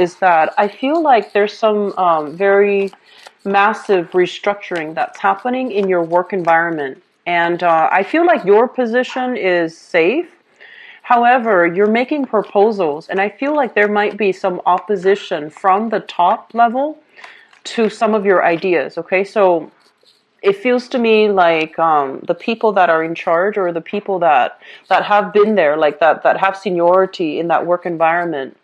is that I feel like there's some very massive restructuring that's happening in your work environment. And I feel like your position is safe. However, you're making proposals, and I feel like there might be some opposition from the top level to some of your ideas. Okay, so it feels to me like the people that are in charge, or the people that have been there, like that have seniority in that work environment,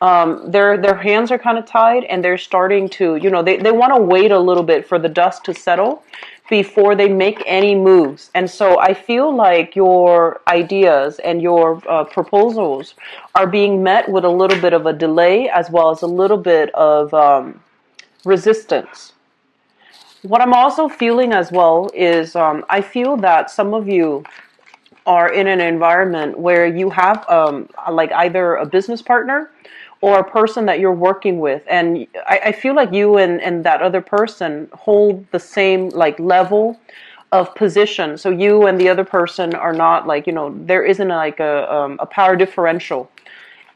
their hands are kind of tied, and they're starting to, they want to wait a little bit for the dust to settle before they make any moves. And so I feel like your ideas and your proposals are being met with a little bit of a delay, as well as a little bit of resistance. What I'm also feeling as well is I feel that some of you are in an environment where you have like either a business partner or a person that you're working with, and I feel like you and that other person hold the same like level of position. So you and the other person are not like, there isn't like a power differential.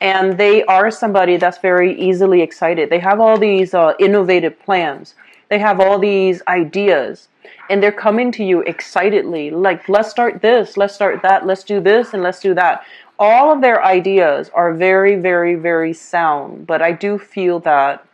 And they are somebody that's very easily excited. They have all these innovative plans. They have all these ideas, and they're coming to you excitedly, like, let's start this, let's start that, let's do this, and let's do that. All of their ideas are very, very, very sound, but I do feel that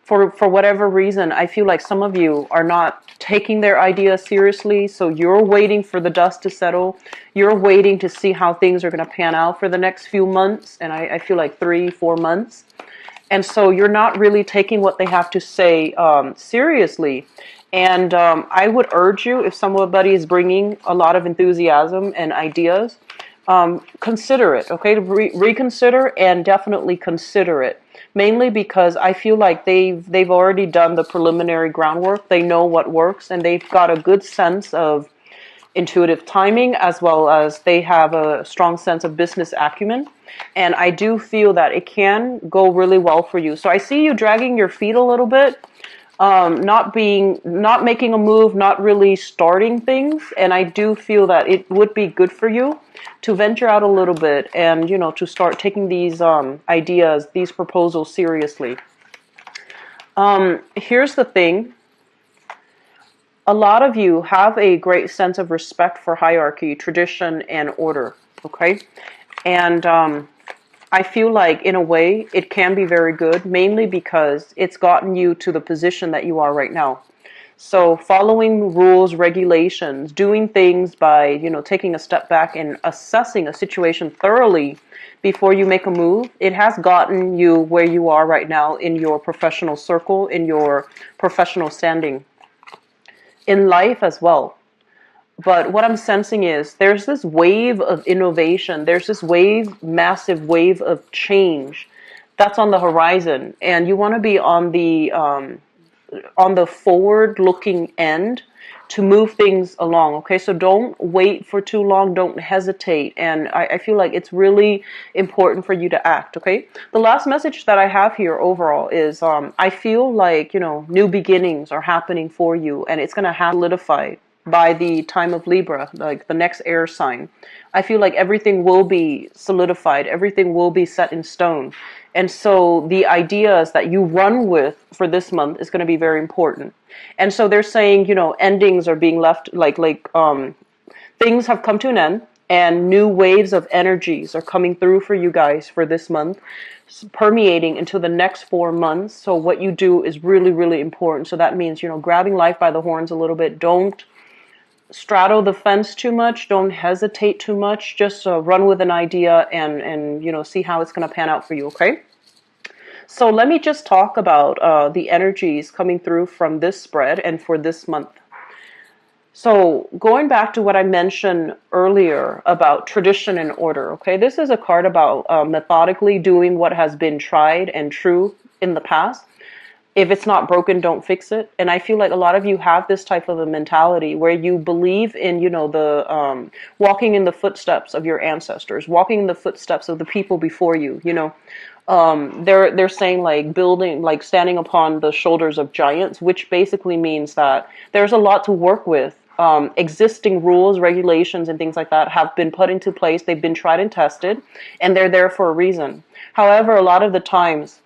for whatever reason, I feel like some of you are not taking their ideas seriously, so you're waiting for the dust to settle. You're waiting to see how things are going to pan out for the next few months, and I feel like 3-4 months. And so you're not really taking what they have to say seriously. And I would urge you, if somebody is bringing a lot of enthusiasm and ideas, consider it, okay? Reconsider and definitely consider it. Mainly because I feel like they've already done the preliminary groundwork. They know what works, and they've got a good sense of intuitive timing, as well as they have a strong sense of business acumen. And I do feel that it can go really well for you. So I see you dragging your feet a little bit, not making a move, not really starting things. And I do feel that it would be good for you to venture out a little bit and, to start taking these ideas, these proposals seriously. Here's the thing. A lot of you have a great sense of respect for hierarchy, tradition, and order, okay? And I feel like, in a way, it can be very good, mainly because it's gotten you to the position that you are right now. So following rules, regulations, doing things by, taking a step back and assessing a situation thoroughly before you make a move, it has gotten you where you are right now in your professional circle, in your professional standing. In life as well. But what I'm sensing is there's this wave of innovation. There's this massive wave of change that's on the horizon. And you want to be on the forward-looking end to move things along, okay? So don't wait for too long. Don't hesitate. And I feel like it's really important for you to act, okay? The last message that I have here overall is I feel like, new beginnings are happening for you, and it's going to have solidified by the time of Libra, like the next air sign. I feel like everything will be solidified. Everything will be set in stone. And so the ideas that you run with for this month is going to be very important. And so they're saying, endings are being left, things have come to an end, and new waves of energies are coming through for you guys for this month, permeating into the next 4 months. So what you do is really, really important. So that means, grabbing life by the horns a little bit. Don't straddle the fence too much. Don't hesitate too much. Just run with an idea and see how it's going to pan out for you, okay? So let me just talk about the energies coming through from this spread and for this month. So going back to what I mentioned earlier about tradition and order, okay? This is a card about methodically doing what has been tried and true in the past. If it's not broken, don't fix it. And I feel like a lot of you have this type of a mentality where you believe in, the walking in the footsteps of your ancestors, walking in the footsteps of the people before you, they're saying like building, like standing upon the shoulders of giants, which basically means that there's a lot to work with existing rules, regulations, and things like that have been put into place. They've been tried and tested, and they're there for a reason. However, a lot of the times,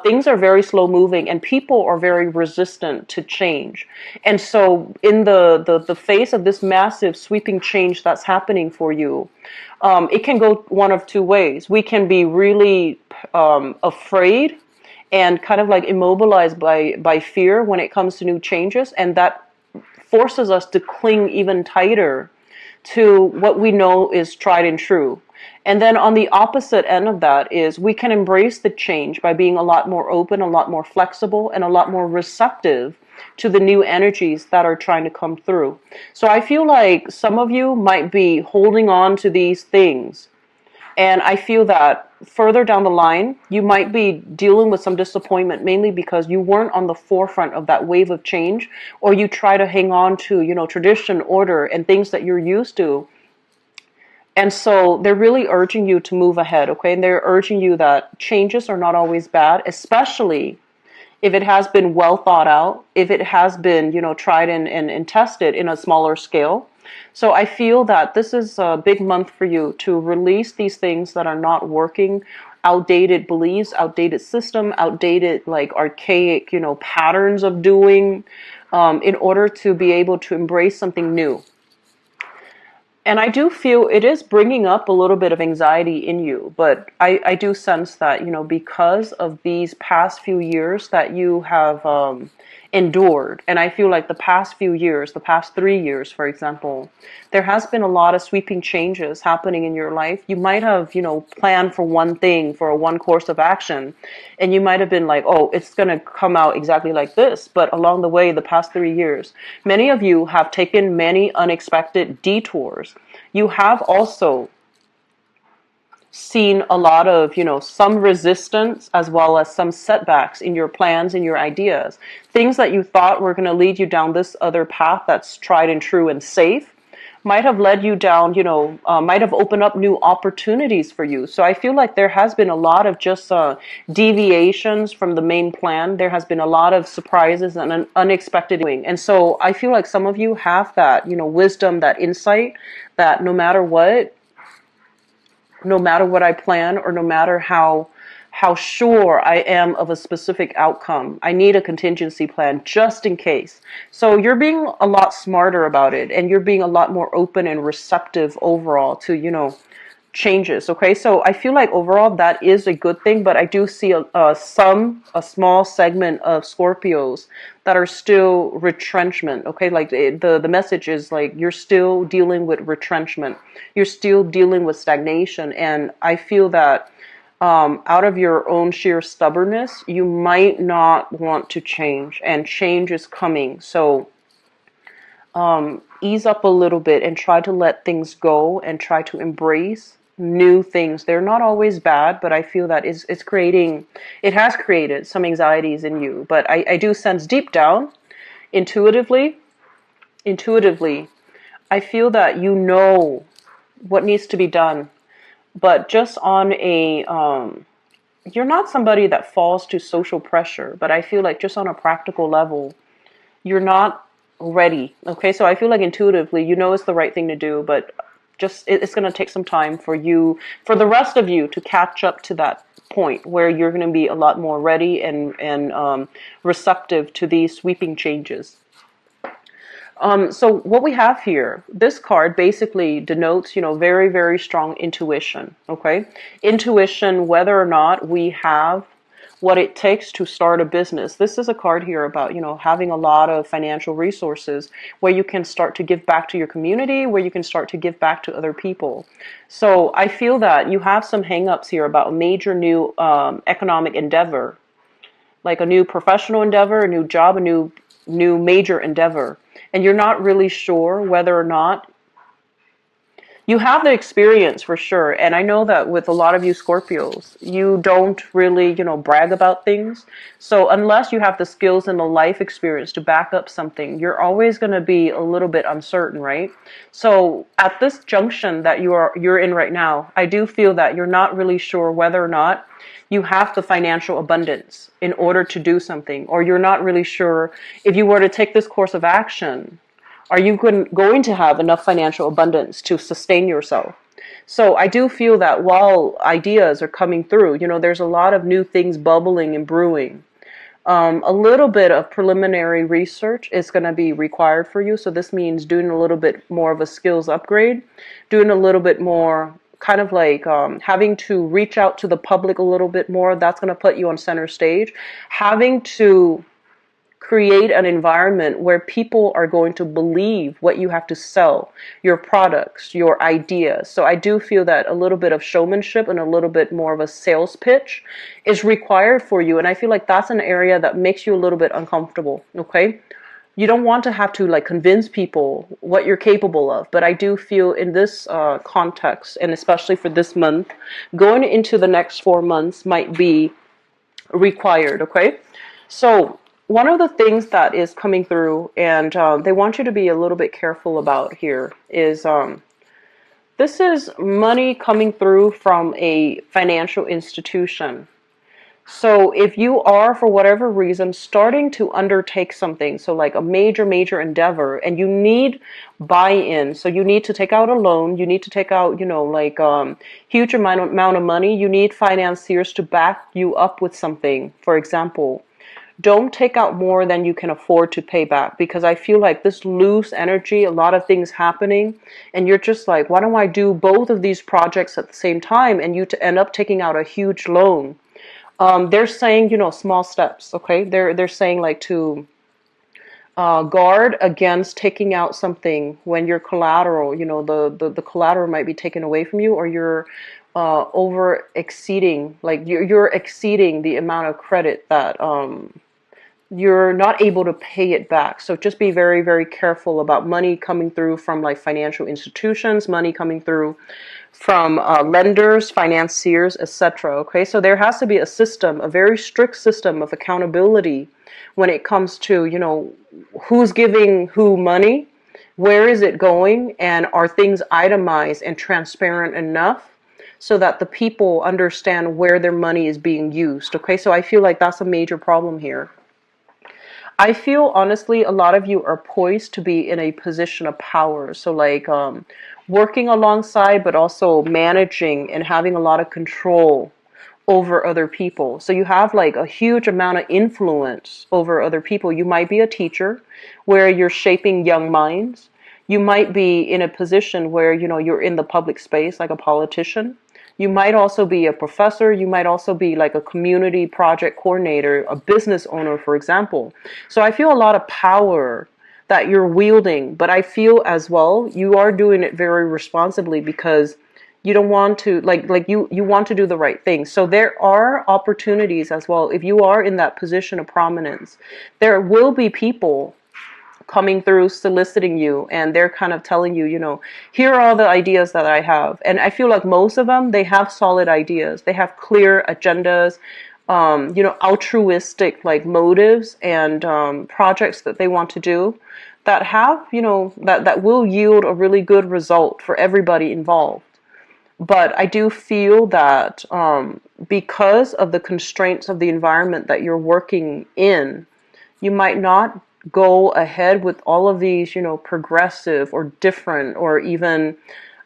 things are very slow moving and people are very resistant to change. And so in the face of this massive sweeping change that's happening for you, it can go one of two ways. We can be really afraid and kind of like immobilized by fear when it comes to new changes, and that forces us to cling even tighter to what we know is tried and true. And then on the opposite end of that is we can embrace the change by being a lot more open, a lot more flexible, and a lot more receptive to the new energies that are trying to come through. So I feel like some of you might be holding on to these things. And I feel that further down the line, you might be dealing with some disappointment, mainly because you weren't on the forefront of that wave of change, or you try to hang on to, tradition, order, and things that you're used to. And so they're really urging you to move ahead, okay? And they're urging you that changes are not always bad, especially if it has been well thought out, if it has been, tried and tested in a smaller scale. So I feel that this is a big month for you to release these things that are not working, outdated beliefs, outdated system, outdated, like archaic, patterns of doing, in order to be able to embrace something new. And I do feel it is bringing up a little bit of anxiety in you, but I do sense that, because of these past few years that you have endured, and I feel like the past few years, the past 3 years, for example, there has been a lot of sweeping changes happening in your life. You might have, planned for one thing, for one course of action, and you might have been like, oh, it's going to come out exactly like this. But along the way, the past 3 years, many of you have taken many unexpected detours. You have also seen a lot of, some resistance as well as some setbacks in your plans and your ideas. Things that you thought were going to lead you down this other path that's tried and true and safe might have led you down, might have opened up new opportunities for you. So I feel like there has been a lot of just deviations from the main plan. There has been a lot of surprises and an unexpected doing. And so I feel like some of you have that, wisdom, that insight, that no matter what I plan, or no matter how sure I am of a specific outcome, I need a contingency plan just in case. So you're being a lot smarter about it, and you're being a lot more open and receptive overall to, changes. Okay, so I feel like overall that is a good thing, but I do see a small segment of Scorpios that are still retrenchment. Okay, like the message is like you're still dealing with retrenchment, you're still dealing with stagnation, and I feel that out of your own sheer stubbornness, you might not want to change, and change is coming. So ease up a little bit and try to let things go and try to embrace new things. They're not always bad, but I feel that it has created some anxieties in you. But I do sense deep down, intuitively, I feel that you know what needs to be done. But just on you're not somebody that falls to social pressure, but I feel like just on a practical level, you're not ready. Okay, so I feel like intuitively, it's the right thing to do, but just it's going to take some time for the rest of you to catch up to that point where you're going to be a lot more ready and receptive to these sweeping changes. So what we have here, this card basically denotes, very, very strong intuition. Okay, intuition, whether or not we have what it takes to start a business. This is a card here about, having a lot of financial resources where you can start to give back to your community, where you can start to give back to other people. So I feel that you have some hangups here about a major new economic endeavor, like a new professional endeavor, a new job, a new major endeavor. And you're not really sure whether or not you have the experience for sure. And I know that with a lot of you Scorpios, you don't really, brag about things. So unless you have the skills and the life experience to back up something, you're always going to be a little bit uncertain, right? So at this junction that you're in right now, I do feel that you're not really sure whether or not you have the financial abundance in order to do something, or you're not really sure if you were to take this course of action, Are you going to have enough financial abundance to sustain yourself? So I do feel that while ideas are coming through, there's a lot of new things bubbling and brewing. A little bit of preliminary research is going to be required for you. So this means doing a little bit more of a skills upgrade, doing a little bit more kind of like having to reach out to the public a little bit more. That's going to put you on center stage. Having to create an environment where people are going to believe what you have to sell, your products, your ideas. So I do feel that a little bit of showmanship and a little bit more of a sales pitch is required for you. And I feel like that's an area that makes you a little bit uncomfortable, okay? You don't want to have to like convince people what you're capable of. But I do feel in this context, and especially for this month, going into the next 4 months might be required, okay? So one of the things that is coming through, and they want you to be a little bit careful about here, is this is money coming through from a financial institution. So if you are, for whatever reason, starting to undertake something, so like a major endeavor, and you need buy-in, so you need to take out a loan, you need to take out, like huge amount of money, you need financiers to back you up with something, for example. Don't take out more than you can afford to pay back, because I feel like this loose energy, a lot of things happening, and you're just like, why don't I do both of these projects at the same time? And you end up taking out a huge loan. They're saying, small steps, okay? They're saying like to guard against taking out something when your collateral, the collateral might be taken away from you, or you're over exceeding, like you're exceeding the amount of credit that you're not able to pay it back. So just be very careful about money coming through from like financial institutions, money coming through from lenders, financiers, etc. Okay, so there has to be a system, a very strict system of accountability when it comes to, who's giving who money, where is it going, and are things itemized and transparent enough so that the people understand where their money is being used. Okay, so I feel like that's a major problem here. I feel honestly a lot of you are poised to be in a position of power. So like working alongside, but also managing and having a lot of control over other people. So you have like a huge amount of influence over other people. You might be a teacher where you're shaping young minds. You might be in a position where, you're in the public space like a politician. You might also be a professor. You might also be like a community project coordinator, a business owner, for example. So I feel a lot of power that you're wielding, but I feel as well you are doing it very responsibly, because you don't want to you want to do the right thing. So there are opportunities as well. If you are in that position of prominence, there will be people coming through soliciting you, and they're kind of telling you, here are all the ideas that I have. And I feel like most of them, they have solid ideas. They have clear agendas, altruistic like motives and projects that they want to do that have, that will yield a really good result for everybody involved. But I do feel that because of the constraints of the environment that you're working in, you might not go ahead with all of these, progressive or different or even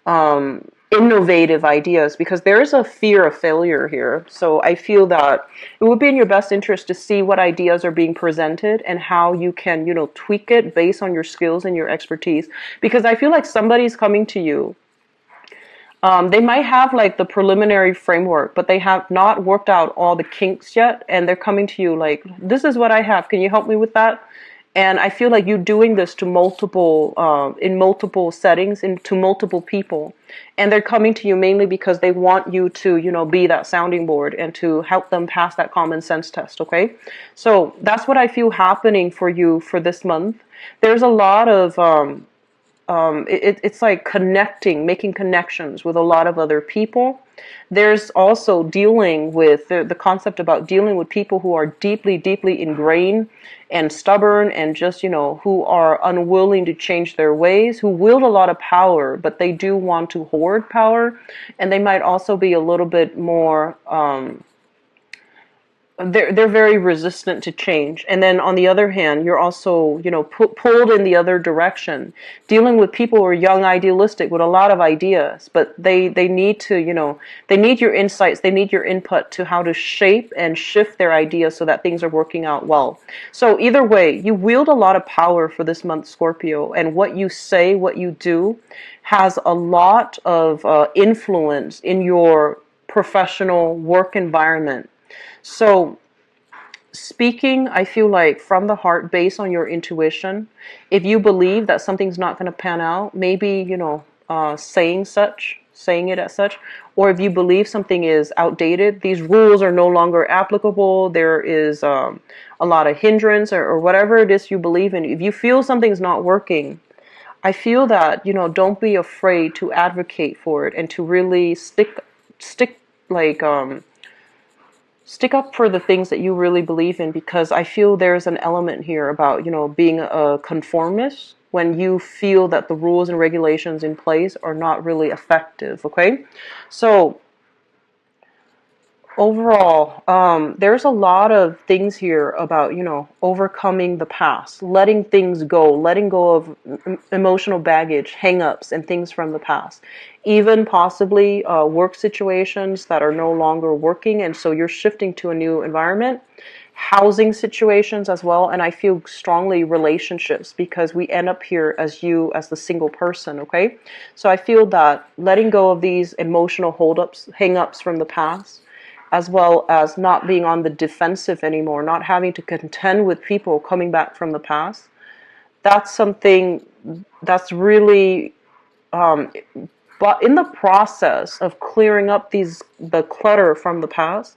innovative ideas, because there is a fear of failure here. So I feel that it would be in your best interest to see what ideas are being presented and how you can, tweak it based on your skills and your expertise. Because I feel like somebody's coming to you. They might have like the preliminary framework, but they have not worked out all the kinks yet. And they're coming to you like, this is what I have. Can you help me with that? And I feel like you're doing this to in multiple settings, to multiple people. And they're coming to you mainly because they want you to, be that sounding board and to help them pass that common sense test, okay? So that's what I feel happening for you for this month. There's a lot of, it's like making connections with a lot of other people. There's also dealing with the concept about dealing with people who are deeply ingrained and stubborn and just, who are unwilling to change their ways, who wield a lot of power, but they do want to hoard power. And they might also be a little bit more, they're very resistant to change. And then on the other hand, you're also, pulled in the other direction, dealing with people who are young, idealistic, with a lot of ideas, but they need to, they need your insights, they need your input to how to shape and shift their ideas so that things are working out well. So either way, you wield a lot of power for this month, Scorpio, and what you say, what you do, has a lot of influence in your professional work environment. So, speaking, I feel like from the heart, based on your intuition, if you believe that something's not going to pan out, maybe, saying it as such, or if you believe something is outdated, these rules are no longer applicable, there is a lot of hindrance, or whatever it is you believe in, if you feel something's not working, I feel that, don't be afraid to advocate for it and to really stick, like, stick up for the things that you really believe in, because I feel there's an element here about, being a conformist when you feel that the rules and regulations in place are not really effective, okay? So overall, there's a lot of things here about, overcoming the past, letting things go, letting go of emotional baggage, hang-ups, and things from the past. Even possibly work situations that are no longer working, and so you're shifting to a new environment. Housing situations as well, and I feel strongly relationships, because we end up here as you, as the single person, okay? So I feel that letting go of these emotional holdups, hang-ups from the past, as well as not being on the defensive anymore, not having to contend with people coming back from the past. That's something that's really, but in the process of clearing up the clutter from the past,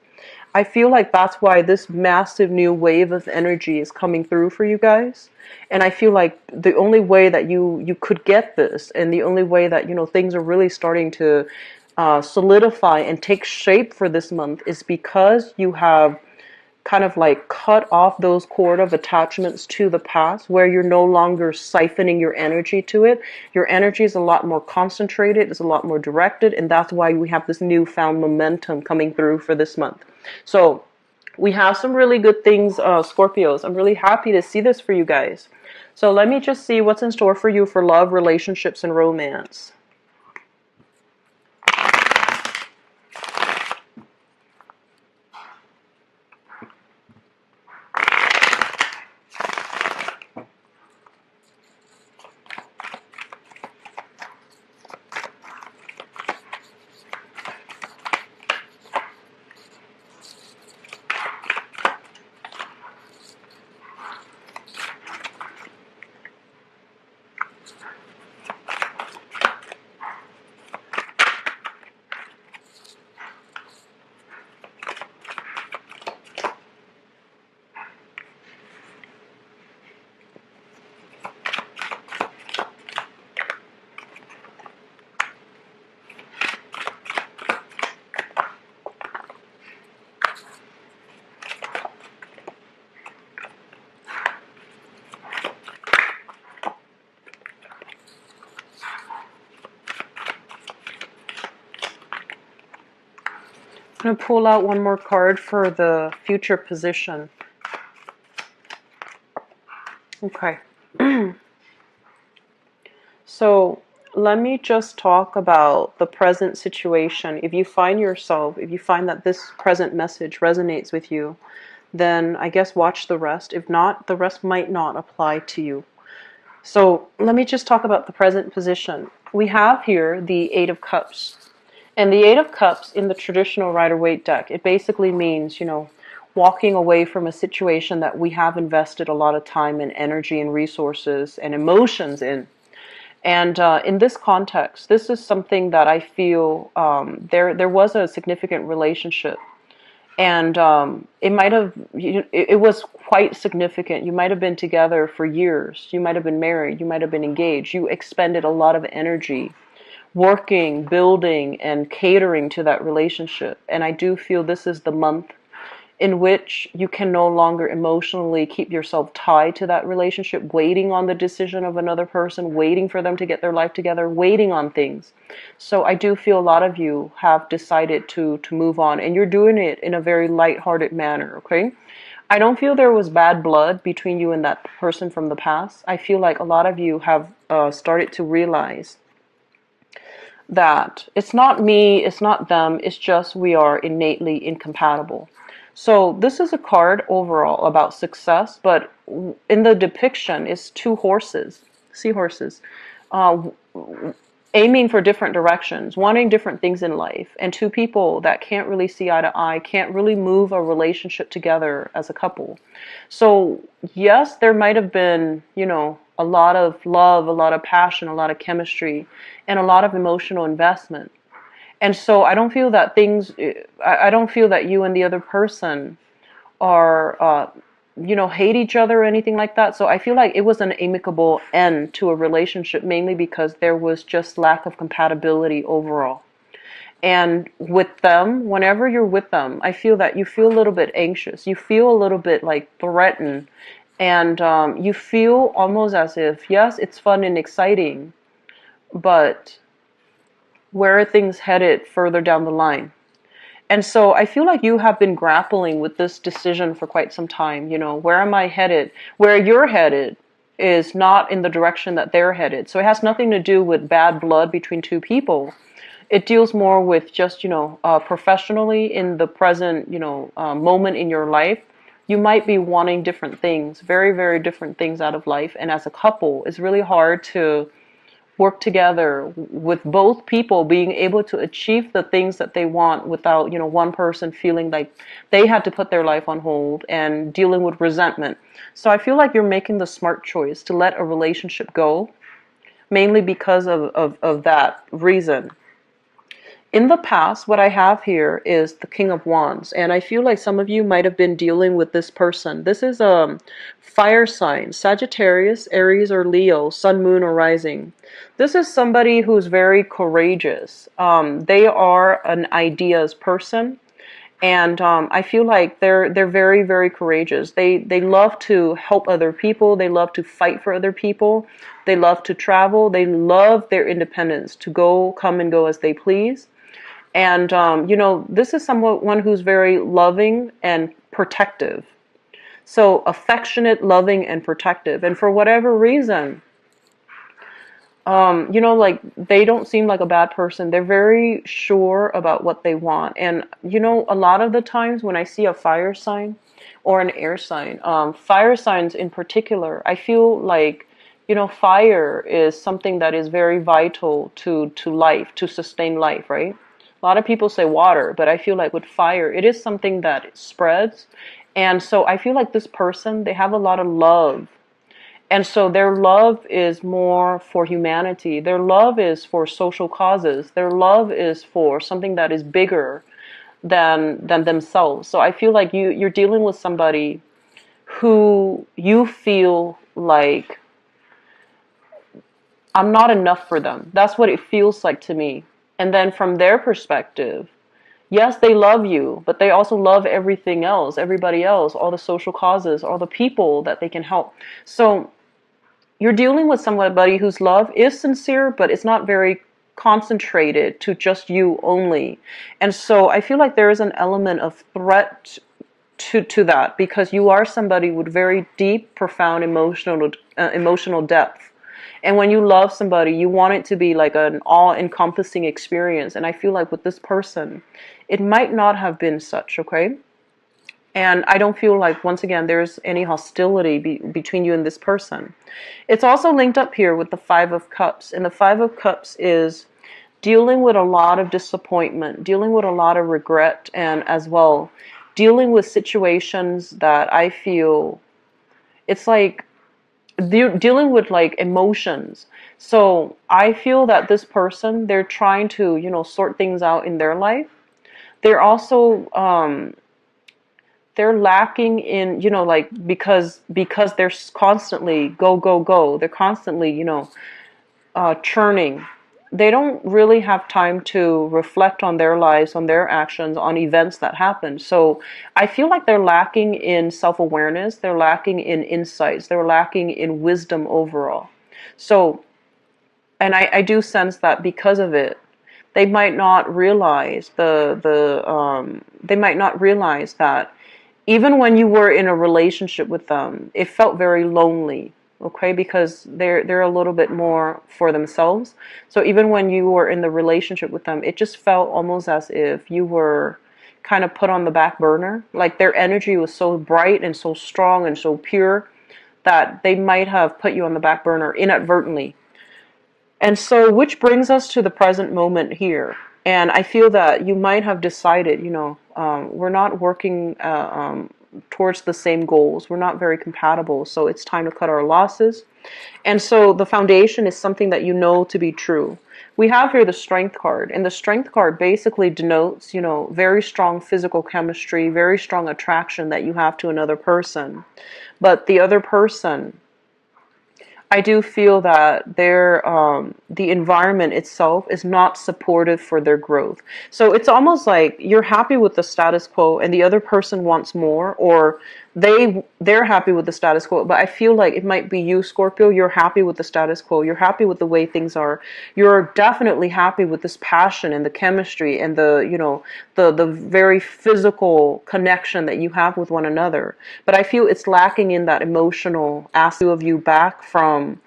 I feel like that's why this massive new wave of energy is coming through for you guys. And I feel like the only way that you could get this, and the only way that, things are really starting to solidify and take shape for this month, is because you have kind of like cut off those cord of attachments to the past, where you're no longer siphoning your energy to it. Your energy is a lot more concentrated, it's a lot more directed, and that's why we have this newfound momentum coming through for this month. So we have some really good things, Scorpios. I'm really happy to see this for you guys. So let me just see what's in store for you for love, relationships, and romance. I'm going to pull out one more card for the future position. Okay. So let me just talk about the present situation. If you find that this present message resonates with you, then I guess watch the rest. If not, the rest might not apply to you. So let me just talk about the present position. We have here the Eight of Cups. And the Eight of Cups in the traditional Rider-Waite deck, it basically means, walking away from a situation that we have invested a lot of time and energy and resources and emotions in. And in this context, this is something that I feel there was a significant relationship. And it was quite significant. You might have been together for years. You might have been married. You might have been engaged. You expended a lot of energy working, building, and catering to that relationship. And I do feel this is the month in which you can no longer emotionally keep yourself tied to that relationship, waiting on the decision of another person, waiting for them to get their life together, waiting on things. So I do feel a lot of you have decided to move on, and you're doing it in a very lighthearted manner, okay? I don't feel there was bad blood between you and that person from the past. I feel like a lot of you have started to realize that it's not me, it's not them, it's just we are innately incompatible. So this is a card overall about success, but in the depiction it's two horses, seahorses, uh, aiming for different directions, wanting different things in life, and two people that can't really see eye to eye, can't really move a relationship together as a couple. So yes, there might have been, a lot of love, a lot of passion, a lot of chemistry, and a lot of emotional investment. And so I don't feel that you and the other person are, hate each other or anything like that. So I feel like it was an amicable end to a relationship, mainly because there was just lack of compatibility overall. And with them, whenever you're with them, I feel that you feel a little bit anxious. You feel a little bit like threatened. And you feel almost as if, yes, it's fun and exciting, but where are things headed further down the line? And so I feel like you have been grappling with this decision for quite some time. Where am I headed? Where you're headed is not in the direction that they're headed. So it has nothing to do with bad blood between two people. It deals more with just, professionally in the present, moment in your life. You might be wanting different things, very, very different things out of life. And as a couple, it's really hard to work together with both people being able to achieve the things that they want without, one person feeling like they had to put their life on hold and dealing with resentment. So I feel like you're making the smart choice to let a relationship go, mainly because of that reason. In the past, what I have here is the King of Wands, and I feel like some of you might have been dealing with this person. This is a fire sign, Sagittarius, Aries, or Leo, Sun, Moon, or Rising. This is somebody who's very courageous. They are an ideas person, and I feel like they're very, very courageous. They love to help other people. They love to fight for other people. They love to travel. They love their independence, to come and go as they please. And, this is someone who's very loving and protective. So affectionate, loving, and protective. And for whatever reason, they don't seem like a bad person. They're very sure about what they want. And, a lot of the times when I see a fire sign or an air sign, fire signs in particular, I feel like, fire is something that is very vital to life, to sustain life, right? A lot of people say water, but I feel like with fire, it is something that spreads. And so I feel like this person, they have a lot of love. And so their love is more for humanity. Their love is for social causes. Their love is for something that is bigger than themselves. So I feel like you're dealing with somebody who you feel like I'm not enough for them. That's what it feels like to me. And then from their perspective, yes, they love you, but they also love everything else, everybody else, all the social causes, all the people that they can help. So you're dealing with somebody whose love is sincere, but it's not very concentrated to just you only. And so I feel like there is an element of threat to that, because you are somebody with very deep, profound emotional depth. And when you love somebody, you want it to be like an all-encompassing experience. And I feel like with this person, it might not have been such, okay? And I don't feel like, once again, there's any hostility between you and this person. It's also linked up here with the Five of Cups. And the Five of Cups is dealing with a lot of disappointment, dealing with a lot of regret, and as well, dealing with situations that I feel, it's like, dealing with like emotions. So I feel that this person, they're trying to, sort things out in their life. They're also, they're lacking in, because they're constantly go, go, go. They're constantly, churning. they don't really have time to reflect on their lives, on their actions, on events that happen. So I feel like they're lacking in self-awareness, they're lacking in insights, they're lacking in wisdom overall. So, and I do sense that because of it, they might not realize they might not realize that even when you were in a relationship with them, it felt very lonely, okay? Because they're a little bit more for themselves. So even when you were in the relationship with them, it just felt almost as if you were kind of put on the back burner. Like their energy was so bright and so strong and so pure that they might have put you on the back burner inadvertently. And so, which brings us to the present moment here. And I feel that you might have decided, we're not working towards the same goals. We're not very compatible. So it's time to cut our losses. And so the foundation is something that you know to be true. We have here the strength card. And the strength card basically denotes, very strong physical chemistry, very strong attraction that you have to another person. But the other person, I do feel that the environment itself is not supportive for their growth. So it's almost like you're happy with the status quo and the other person wants more, or they're happy with the status quo. But I feel like it might be you, Scorpio. You're happy with the status quo. You're happy with the way things are. You're definitely happy with this passion and the chemistry and the very physical connection that you have with one another. But I feel it's lacking in that emotional aspect of you back from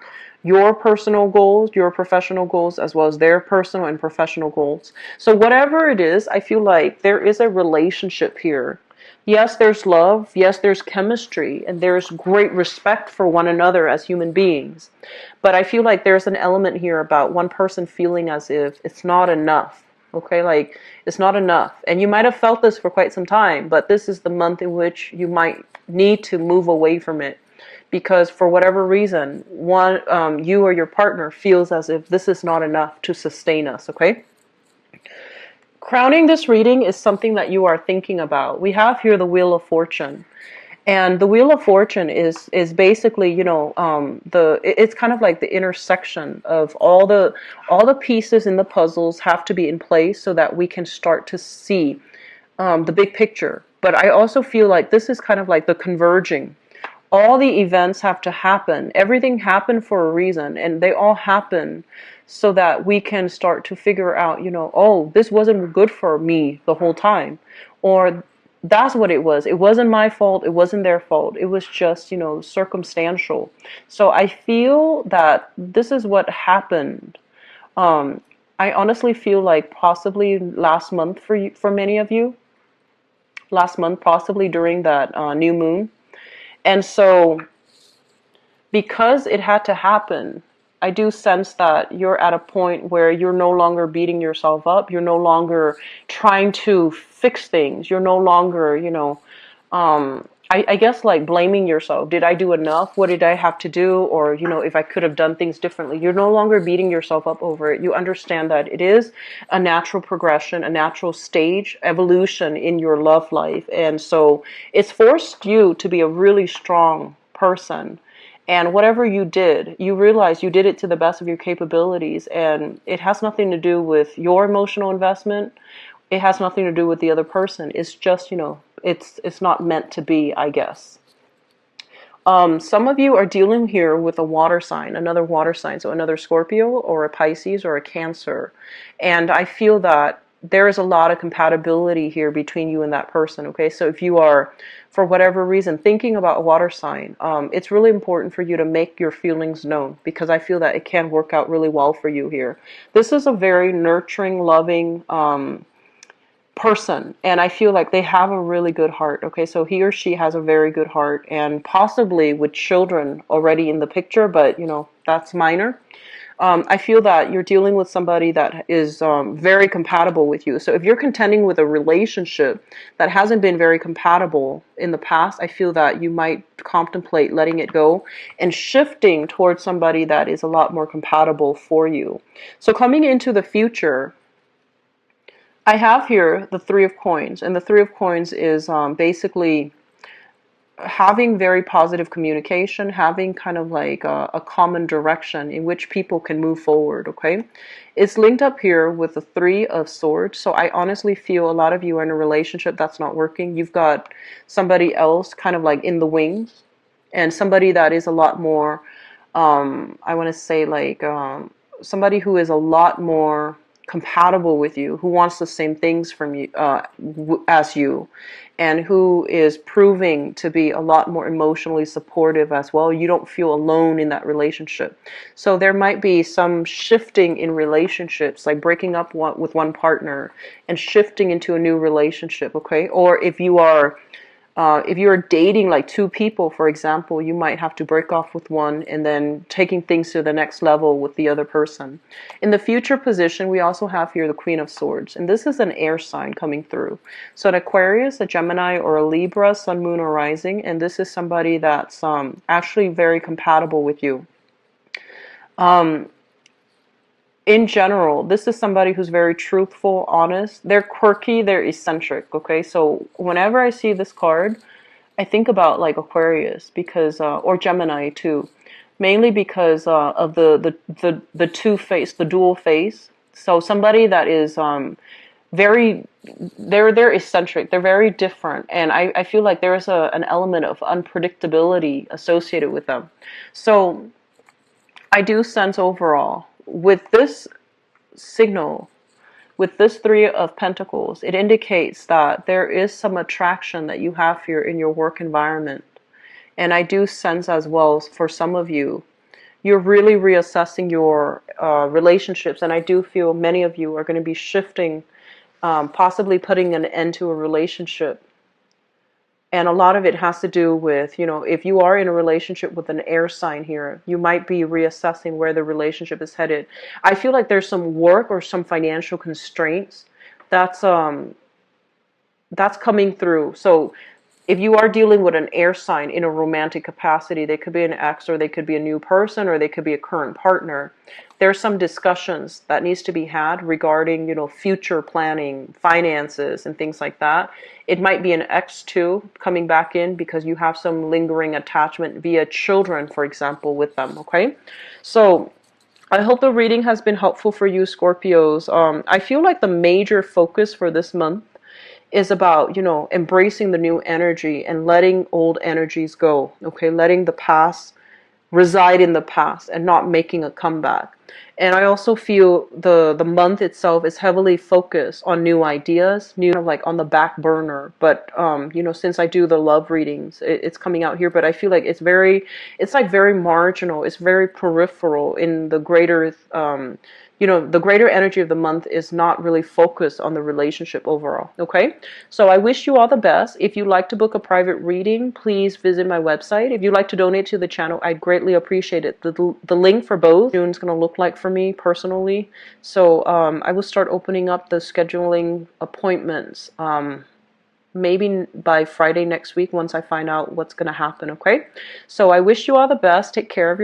your personal goals, your professional goals, as well as their personal and professional goals. So whatever it is, I feel like there is a relationship here. Yes, there's love. Yes, there's chemistry, and there's great respect for one another as human beings. But I feel like there's an element here about one person feeling as if it's not enough. Okay, like it's not enough. And you might have felt this for quite some time, but this is the month in which you might need to move away from it. Because for whatever reason, you or your partner feels as if this is not enough to sustain us, okay? Crowning this reading is something that you are thinking about. We have here the Wheel of Fortune. And the Wheel of Fortune is basically, it's kind of like the intersection of all the pieces in the puzzles have to be in place so that we can start to see the big picture. But I also feel like this is kind of like the converging. All the events have to happen. Everything happened for a reason, and they all happen so that we can start to figure out, oh, this wasn't good for me the whole time. Or that's what it was. It wasn't my fault. It wasn't their fault. It was just, circumstantial. So I feel that this is what happened. I honestly feel like possibly last month for many of you. Last month, possibly during that new moon. And so, because it had to happen, I do sense that you're at a point where you're no longer beating yourself up. You're no longer trying to fix things. You're no longer, I guess like blaming yourself. Did I do enough? What did I have to do? Or, if I could have done things differently. You're no longer beating yourself up over it. You understand that it is a natural progression, a natural stage, evolution in your love life. And so it's forced you to be a really strong person. And whatever you did, you realize you did it to the best of your capabilities. And it has nothing to do with your emotional investment. It has nothing to do with the other person. It's just, it's not meant to be, I guess. Some of you are dealing here with a water sign, another water sign. So another Scorpio or a Pisces or a Cancer. And I feel that there is a lot of compatibility here between you and that person, okay? So if you are, for whatever reason, thinking about a water sign, it's really important for you to make your feelings known, because I feel that it can work out really well for you here. This is a very nurturing, loving person, and I feel like they have a really good heart, okay? So he or she has a very good heart, and possibly with children already in the picture, but, that's minor. I feel that you're dealing with somebody that is very compatible with you. So if you're contending with a relationship that hasn't been very compatible in the past, I feel that you might contemplate letting it go and shifting towards somebody that is a lot more compatible for you. So coming into the future, I have here the Three of Coins. And the Three of Coins is basically having very positive communication, having kind of like a common direction in which people can move forward, okay? It's linked up here with the Three of Swords. So I honestly feel a lot of you are in a relationship that's not working. You've got somebody else kind of like in the wings, and somebody that is a lot more, I want to say like somebody who is a lot more compatible with you, who wants the same things from you as you, and who is proving to be a lot more emotionally supportive as well. You don't feel alone in that relationship. So there might be some shifting in relationships, like breaking up with one partner and shifting into a new relationship, okay? Or if you're dating like two people, for example, you might have to break off with one and then taking things to the next level with the other person. In the future position, we also have here the Queen of Swords, and this is an air sign coming through. So an Aquarius, a Gemini, or a Libra, Sun, Moon, or Rising, and this is somebody that's actually very compatible with you. In general, this is somebody who's very truthful, honest. They're quirky, they're eccentric, okay? So whenever I see this card, I think about like Aquarius because, or Gemini too, mainly because of the two face, the dual face. So somebody that is they're eccentric, they're very different, and I feel like there is an element of unpredictability associated with them. So I do sense overall with this signal, with this Three of Pentacles, it indicates that there is some attraction that you have here in your work environment. And I do sense as well, for some of you, you're really reassessing your relationships. And I do feel many of you are going to be shifting, possibly putting an end to a relationship. And a lot of it has to do with, you know, if you are in a relationship with an air sign here, you might be reassessing where the relationship is headed. I feel like there's some work or some financial constraints that's coming through. So if you are dealing with an air sign in a romantic capacity, they could be an ex, or they could be a new person, or they could be a current partner. There's some discussions that needs to be had regarding, you know, future planning, finances, and things like that. It might be an ex too coming back in because you have some lingering attachment via children, for example, with them, okay? So I hope the reading has been helpful for you, Scorpios. I feel like the major focus for this month is about, you know, embracing the new energy and letting old energies go, okay? Letting the past reside in the past and not making a comeback. And I also feel the month itself is heavily focused on new ideas, new, like on the back burner. But you know, since I do the love readings, it's coming out here. But I feel like it's like very marginal. It's very peripheral in the greater you know, the greater energy of the month is not really focused on the relationship overall, okay? So I wish you all the best. If you'd like to book a private reading, please visit my website. If you'd like to donate to the channel, I'd greatly appreciate it. The link for both June's going to look like for me personally. So I will start opening up the scheduling appointments maybe by Friday next week once I find out what's going to happen, okay? So I wish you all the best. Take care of yourself.